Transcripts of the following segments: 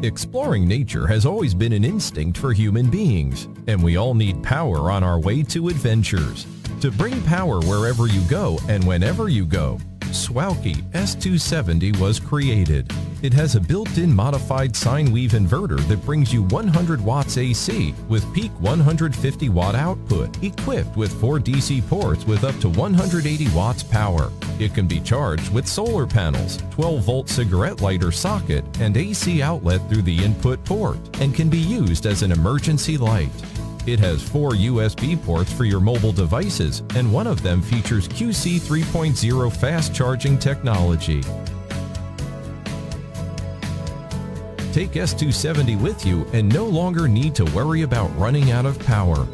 Exploring nature has always been an instinct for human beings, and we all need power on our way to adventures. To bring power wherever you go and whenever you go, Swalke S270 was created. It has a built-in modified sine wave inverter that brings you 100 watts AC with peak 150 watt output, equipped with 4 DC ports with up to 180 watts power. It can be charged with solar panels, 12-volt cigarette lighter socket, and AC outlet through the input port, and can be used as an emergency light. It has 4 USB ports for your mobile devices, and one of them features QC 3.0 fast charging technology. Take S270 with you and no longer need to worry about running out of power.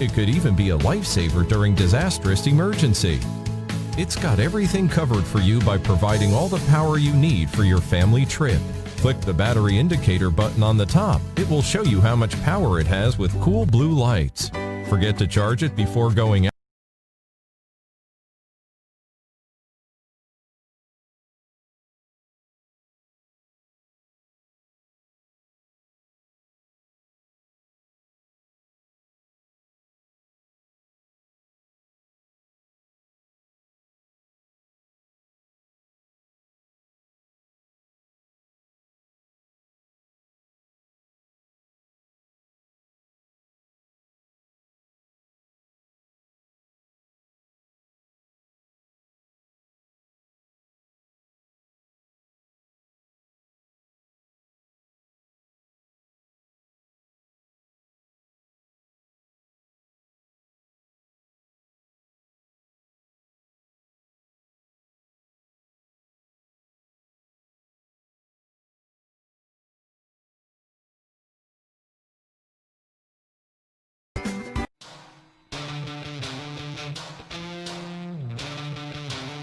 It could even be a lifesaver during disastrous emergency. It's got everything covered for you by providing all the power you need for your family trip. Click the battery indicator button on the top. It will show you how much power it has with cool blue lights. Forget to charge it before going out.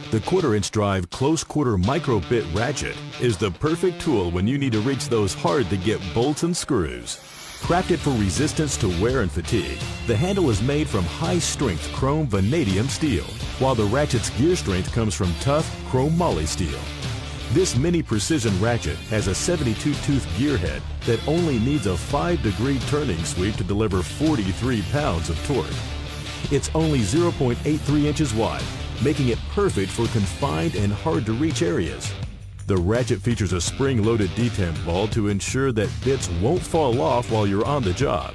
The quarter-inch drive close-quarter micro-bit ratchet is the perfect tool when you need to reach those hard-to-get bolts and screws. Crafted for resistance to wear and fatigue, the handle is made from high-strength chrome vanadium steel, while the ratchet's gear strength comes from tough chrome moly steel. This mini precision ratchet has a 72-tooth gear head that only needs a 5-degree turning sweep to deliver 43 pounds of torque. It's only 0.83 inches wide, making it perfect for confined and hard-to-reach areas. The ratchet features a spring-loaded detent ball to ensure that bits won't fall off while you're on the job.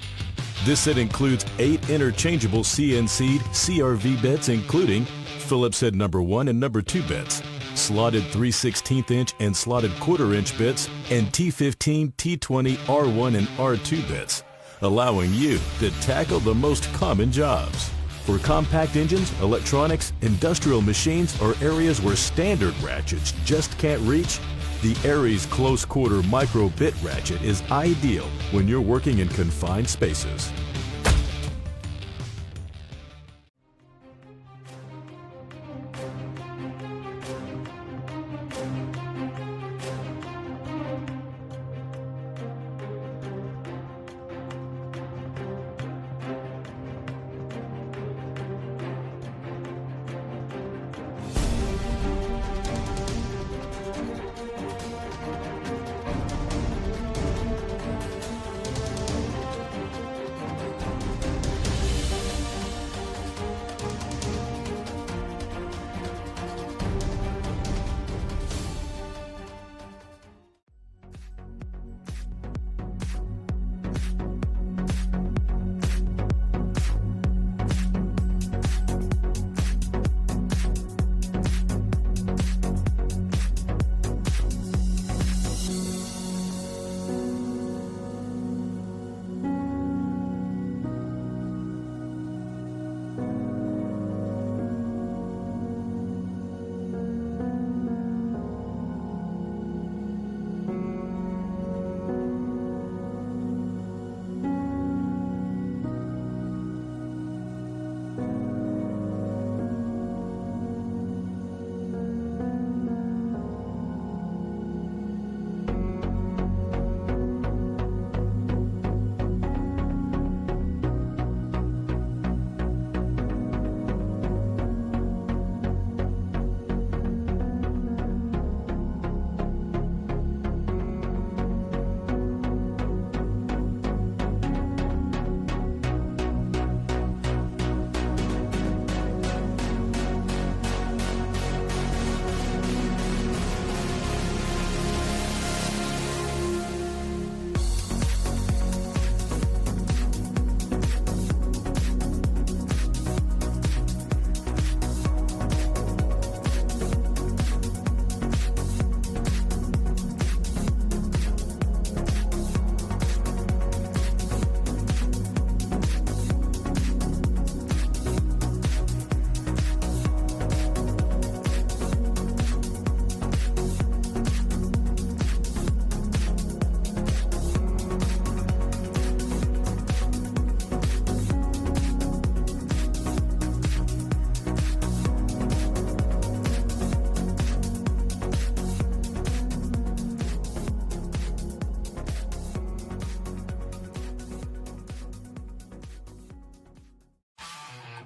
This set includes 8 interchangeable CNC'd CRV bits, including Phillips head number 1 and number 2 bits, slotted 3/16" and slotted quarter-inch bits, and T15, T20, R1, and R2 bits, allowing you to tackle the most common jobs. For compact engines, electronics, industrial machines, or areas where standard ratchets just can't reach, the Aries close-quarter micro-bit ratchet is ideal when you're working in confined spaces.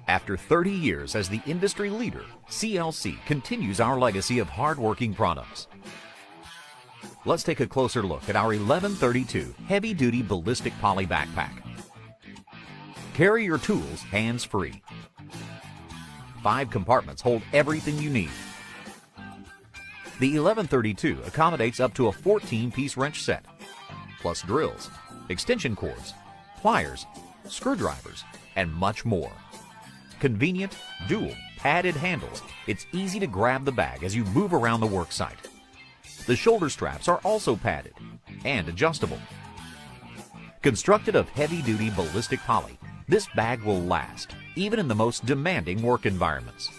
After 30 years as the industry leader, CLC continues our legacy of hard-working products. Let's take a closer look at our 1132 heavy-duty ballistic poly backpack. Carry your tools hands-free. 5 compartments hold everything you need. The 1132 accommodates up to a 14-piece wrench set, plus drills, extension cords, pliers, screwdrivers, and much more. Convenient, dual, padded handles. It's easy to grab the bag as you move around the work site. The shoulder straps are also padded and adjustable. Constructed of heavy-duty ballistic poly, this bag will last, even in the most demanding work environments.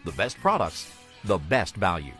The best products, the best value.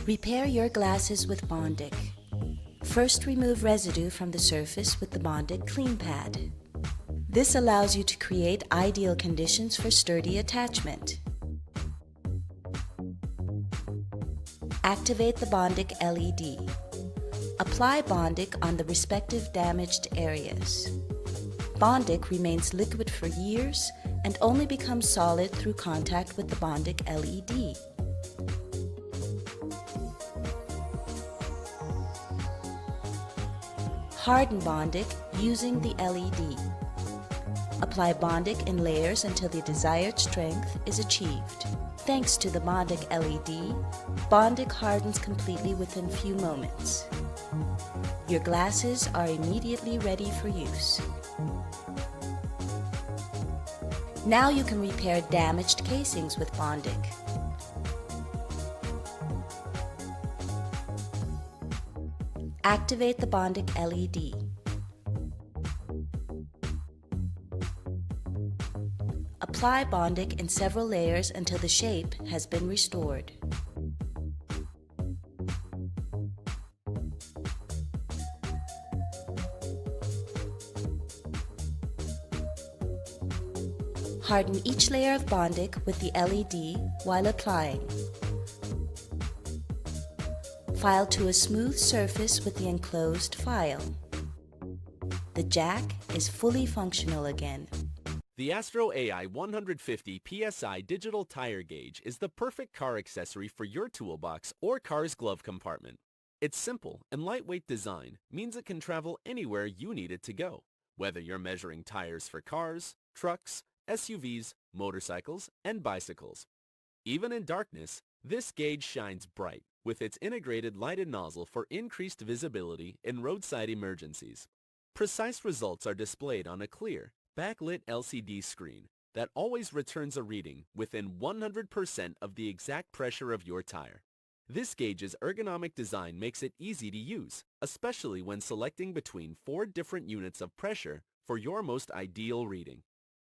Repair your glasses with Bondic. First, remove residue from the surface with the Bondic Clean Pad. This allows you to create ideal conditions for sturdy attachment. Activate the Bondic LED. Apply Bondic on the respective damaged areas. Bondic remains liquid for years and only becomes solid through contact with the Bondic LED. Harden Bondic using the LED. Apply Bondic in layers until the desired strength is achieved. Thanks to the Bondic LED, Bondic hardens completely within few moments. Your glasses are immediately ready for use. Now you can repair damaged casings with Bondic. Activate the Bondic LED. Apply Bondic in several layers until the shape has been restored. Harden each layer of Bondic with the LED while applying. File to a smooth surface with the enclosed file. The jack is fully functional again. The Astro AI 150 PSI digital tire gauge is the perfect car accessory for your toolbox or car's glove compartment. Its simple and lightweight design means it can travel anywhere you need it to go, whether you're measuring tires for cars, trucks, SUVs, motorcycles, and bicycles. Even in darkness, this gauge shines bright with its integrated lighted nozzle for increased visibility in roadside emergencies. Precise results are displayed on a clear, backlit LCD screen that always returns a reading within 100% of the exact pressure of your tire. This gauge's ergonomic design makes it easy to use, especially when selecting between 4 different units of pressure for your most ideal reading.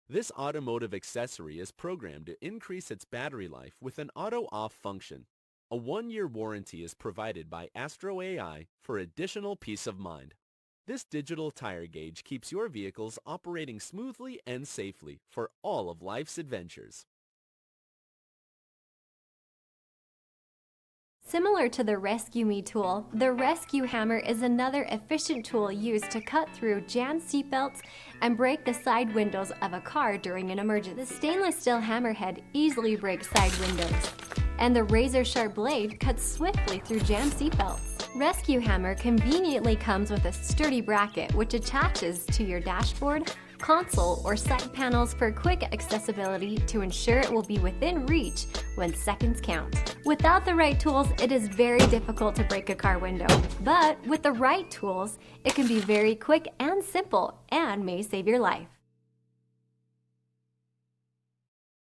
This automotive accessory is programmed to increase its battery life with an auto-off function. A 1-year warranty is provided by Astro AI for additional peace of mind. This digital tire gauge keeps your vehicles operating smoothly and safely for all of life's adventures. Similar to the Rescue Me tool, the Rescue Hammer is another efficient tool used to cut through jammed seatbelts and break the side windows of a car during an emergency. The stainless steel hammerhead easily breaks side windows, and the razor-sharp blade cuts swiftly through jammed seatbelts. Rescue Hammer conveniently comes with a sturdy bracket which attaches to your dashboard, console, or side panels for quick accessibility to ensure it will be within reach when seconds count. Without the right tools, it is very difficult to break a car window, but with the right tools, it can be very quick and simple and may save your life.